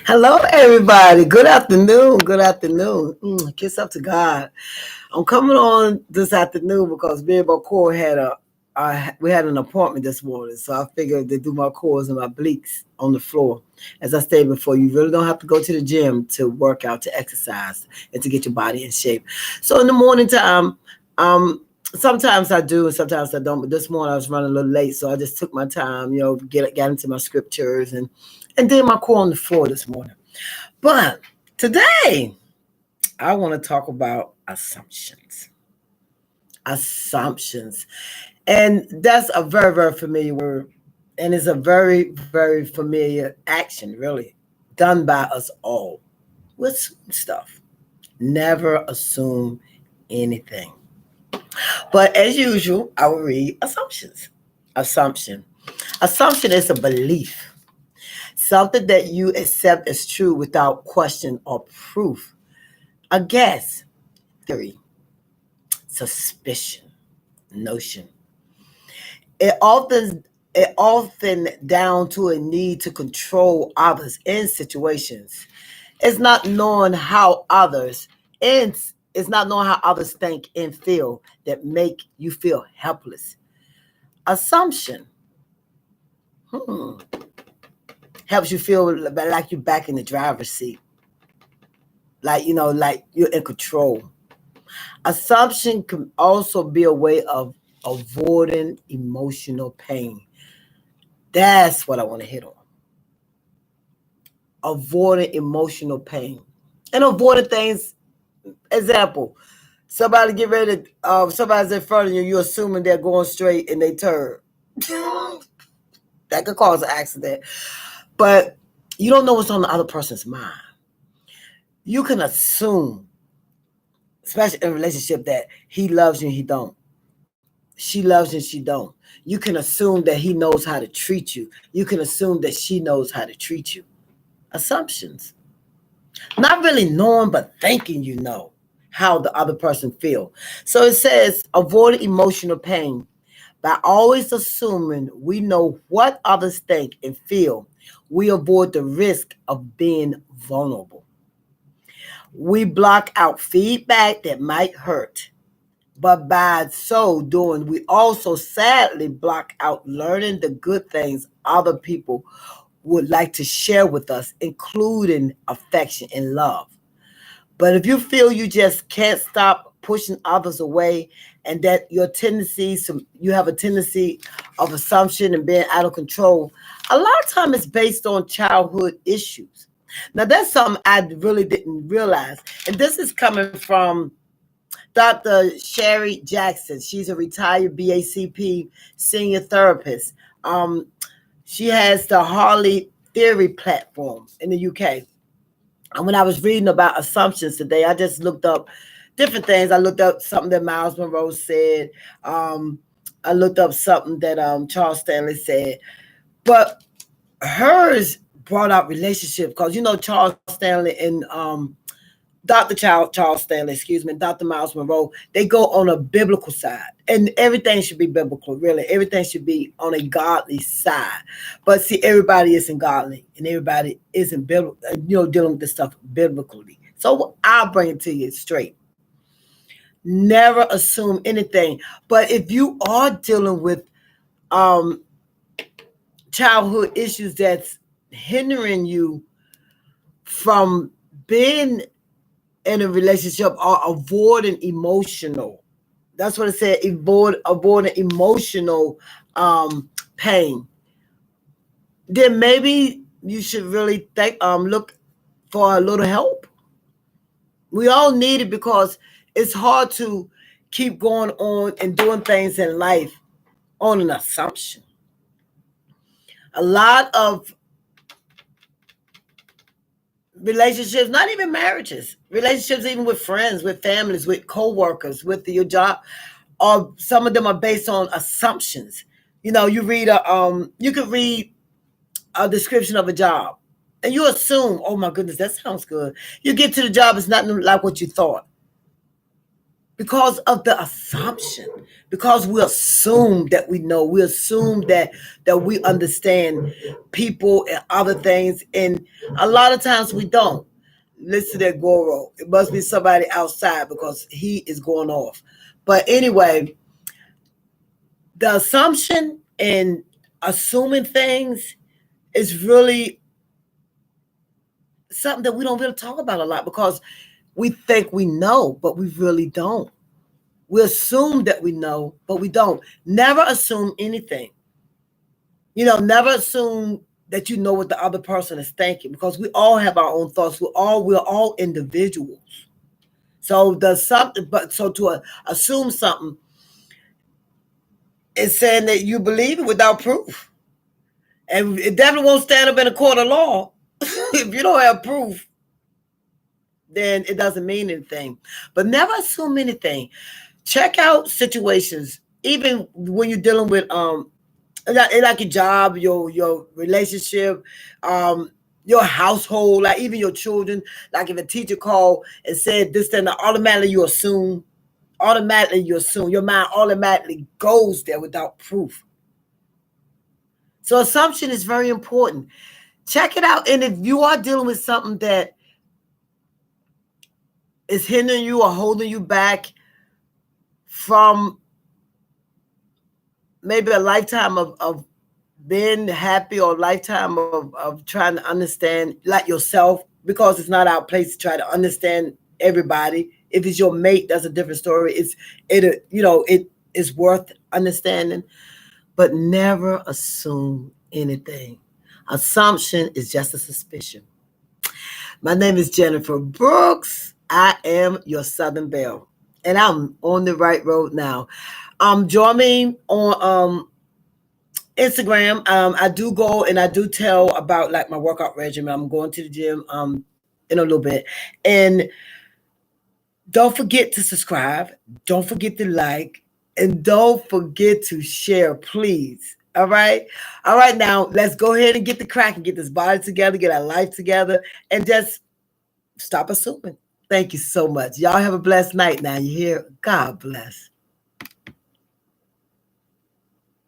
Hello, everybody. Good afternoon. Good afternoon. Kiss up to God. I'm coming on this afternoon because me and my core we had an appointment this morning, so I figured to do my cores and my obliques on the floor. As I stated before, you really don't have to go to the gym to work out, to exercise, and to get your body in shape. So in the morning time, sometimes I do and sometimes I don't. But this morning I was running a little late, so I just took my time, got into my scriptures and did my core on the floor this morning. But today, I want to talk about assumptions. Assumptions. And that's a very, very familiar word. And it's a very, very familiar action, really, done by us all with stuff. Never assume anything. But as usual, I will read assumptions. Assumption. Assumption is a belief, something that you accept as true without question or proof. A guess, theory, suspicion, notion. It often down to a need to control others in situations. It's not knowing how others and it's not knowing how others think and feel that make you feel helpless. Assumption hmm, helps you feel like you're back in the driver's seat, like you're in control. Assumption can also be a way of avoiding emotional pain. That's what I want to hit on. Avoiding emotional pain and avoiding things. Example, somebody get ready, somebody's in front of you, you're assuming they're going straight and they turn. That could cause an accident. But you don't know what's on the other person's mind. You can assume, especially in a relationship, that he loves you and he don't. She loves you and she don't. You can assume that he knows how to treat you. You can assume that she knows how to treat you. Assumptions. Not really knowing, but thinking you know how the other person feel. So it says avoid emotional pain by always assuming we know what others think and feel. We avoid the risk of being vulnerable. We block out feedback that might hurt. But by so doing, we also sadly block out learning the good things other people would like to share with us, including affection and love. But if you feel you just can't stop pushing others away and that you have a tendency of assumption and being out of control, a lot of time it's based on childhood issues. Now that's something I really didn't realize. And this is coming from Dr. Sherry Jackson. She's a retired BACP senior therapist. Um, she has the Harley Theory platform in the UK. And when I was reading about assumptions today, I just looked up different things. I looked up something that Miles Monroe said. Um, I looked up something that Charles Stanley said. But hers brought out relationship because Charles Stanley and Dr. Charles Stanley, excuse me, Dr. Miles Monroe, they go on a biblical side. And everything should be biblical, really. Everything should be on a godly side. But see, everybody isn't godly and everybody isn't biblical, dealing with this stuff biblically. So I'll bring it to you straight. Never assume anything. But if you are dealing with um, childhood issues that's hindering you from being in a relationship or avoiding emotional. That's what it said. Avoiding emotional pain. Then maybe you should really look for a little help. We all need it because it's hard to keep going on and doing things in life on an assumption. A lot of relationships, not even marriages, relationships even with friends, with families, with co-workers, with your job, or some of them are based on assumptions. You could read a description of a job and you assume, oh my goodness, that sounds good. You get to the job, it's not like what you thought. because of the assumption, because we assume that we know, we assume that we understand people and other things, and a lot of times we don't. Listen to that Goro. It must be somebody outside because he is going off. But anyway, the assumption and assuming things is really something that we don't really talk about a lot because we think we know, but we really don't. We assume that we know, but we don't. Never assume anything. Never assume that you know what the other person is thinking because we all have our own thoughts. We're all individuals. So does something, but so to assume something is saying that you believe it without proof, and it definitely won't stand up in a court of law if you don't have proof. Then it doesn't mean anything. But never assume anything. Check out situations, even when you're dealing with like your job, your relationship, your household, like even your children. Like if a teacher called and said this, then automatically you assume. Your mind automatically goes there without proof. So assumption is very important. Check it out, and if you are dealing with something that is hindering you or holding you back from maybe a lifetime of being happy or a lifetime of trying to understand like yourself, because it's not our place to try to understand everybody. If it's your mate, that's a different story. It is worth understanding, but never assume anything. Assumption is just a suspicion. My name is Jennifer Brooks. I am your Southern Belle, and I'm on the right road now. Join me on Instagram. I do go and I do tell about like my workout regimen. I'm going to the gym in a little bit, and don't forget to subscribe. Don't forget to like, and don't forget to share, please. All right. All right. Now let's go ahead and get the crack and get this body together, get our life together, and just stop assuming. Thank you so much. Y'all have a blessed night now. You hear? God bless.